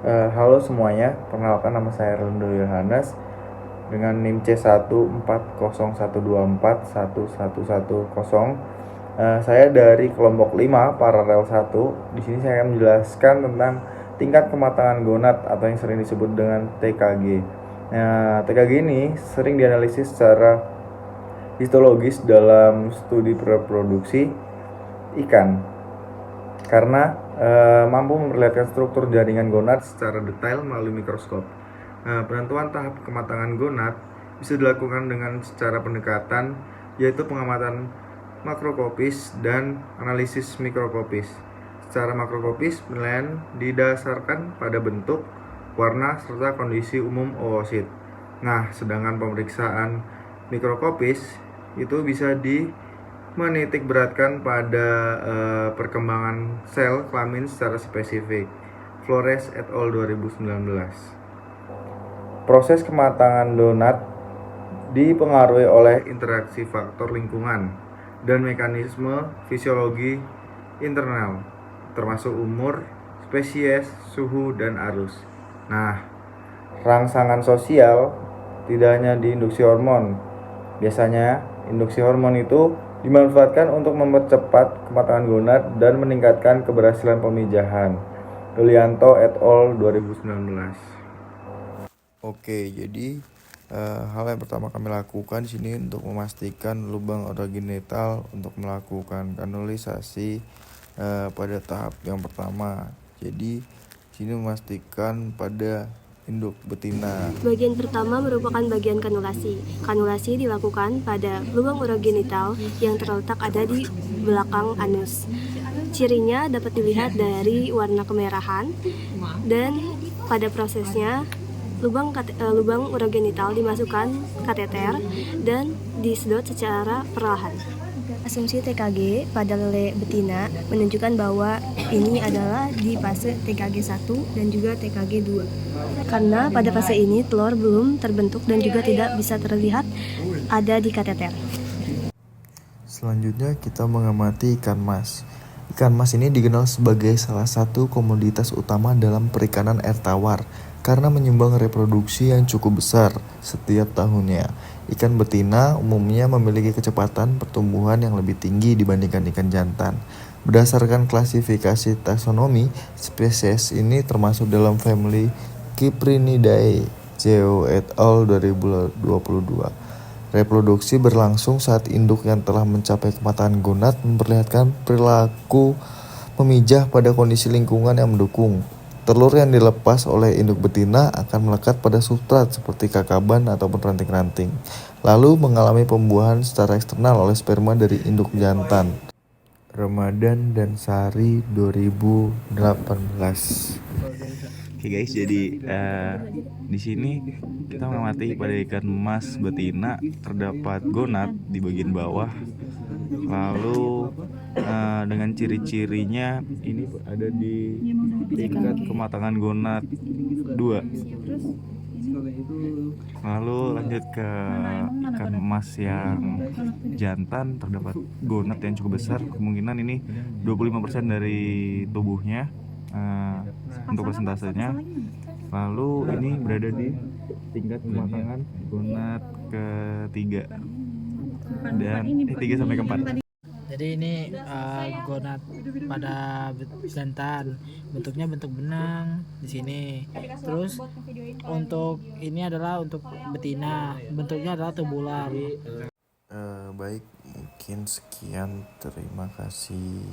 Halo semuanya, perkenalkan nama saya Rendo Yohanes dengan NIM C14012411110. Saya dari kelompok 5 paralel 1. Di sini saya akan menjelaskan tentang tingkat kematangan gonad atau yang sering disebut dengan TKG. Nah, TKG ini sering dianalisis secara histologis dalam studi reproduksi ikan karena mampu memperlihatkan struktur jaringan gonad secara detail melalui mikroskop. Penentuan tahap kematangan gonad bisa dilakukan dengan secara pendekatan, yaitu pengamatan makroskopis dan analisis mikroskopis. Secara makroskopis, penilaian didasarkan pada bentuk, warna, serta kondisi umum oosit. Nah, sedangkan pemeriksaan mikroskopis itu bisa menitik beratkan pada perkembangan sel kelamin secara spesifik. Flores et al. 2019. Proses kematangan donat dipengaruhi oleh interaksi faktor lingkungan dan mekanisme fisiologi internal, termasuk umur, spesies, suhu, dan arus. Nah, rangsangan sosial tidak hanya di induksi hormon. Biasanya, induksi hormon itu dimanfaatkan untuk mempercepat kematangan gonad dan meningkatkan keberhasilan pemijahan. Yulianto et al. 2019. Oke, jadi hal yang pertama kami lakukan di sini untuk memastikan lubang orogenital untuk melakukan kanulisasi pada tahap yang pertama. Jadi sini memastikan pada induk betina. Bagian pertama merupakan bagian kanulasi. Kanulasi dilakukan pada lubang urogenital yang terletak ada di belakang anus. Cirinya dapat dilihat dari warna kemerahan dan pada prosesnya lubang urogenital dimasukkan kateter dan disedot secara perlahan. Asumsi TKG pada lele betina menunjukkan bahwa ini adalah di fase TKG 1 dan juga TKG 2. Karena pada fase ini telur belum terbentuk dan juga tidak bisa terlihat ada di kateter. Selanjutnya kita mengamati ikan mas. Ikan mas ini dikenal sebagai salah satu komoditas utama dalam perikanan air tawar karena menyumbang reproduksi yang cukup besar setiap tahunnya. Ikan betina umumnya memiliki kecepatan pertumbuhan yang lebih tinggi dibandingkan ikan jantan. Berdasarkan klasifikasi taksonomi, spesies ini termasuk dalam famili Cyprinidae, Geo et al. 2022. Reproduksi berlangsung saat induk yang telah mencapai kematangan gonad memperlihatkan perilaku memijah pada kondisi lingkungan yang mendukung. Telur yang dilepas oleh induk betina akan melekat pada substrat seperti kakaban ataupun ranting-ranting, lalu mengalami pembuahan secara eksternal oleh sperma dari induk jantan. Ramadan dan Sari 2018. Oke guys, jadi di sini kita mengamati pada ikan emas betina terdapat gonad di bagian bawah. Lalu dengan ciri-cirinya ini ada di tingkat kematangan gonad 2. Lalu lanjut ke ikan emas yang jantan terdapat gonad yang cukup besar, kemungkinan ini 25% dari tubuhnya untuk persentasenya. Lalu ini berada di tingkat kematangan gonad ketiga dan 3 sampai ke 4. Jadi ini gonad pada jantan, bentuknya bentuk benang di sini. Terus untuk ini adalah untuk betina, bentuknya adalah tubular. Baik, mungkin sekian, terima kasih.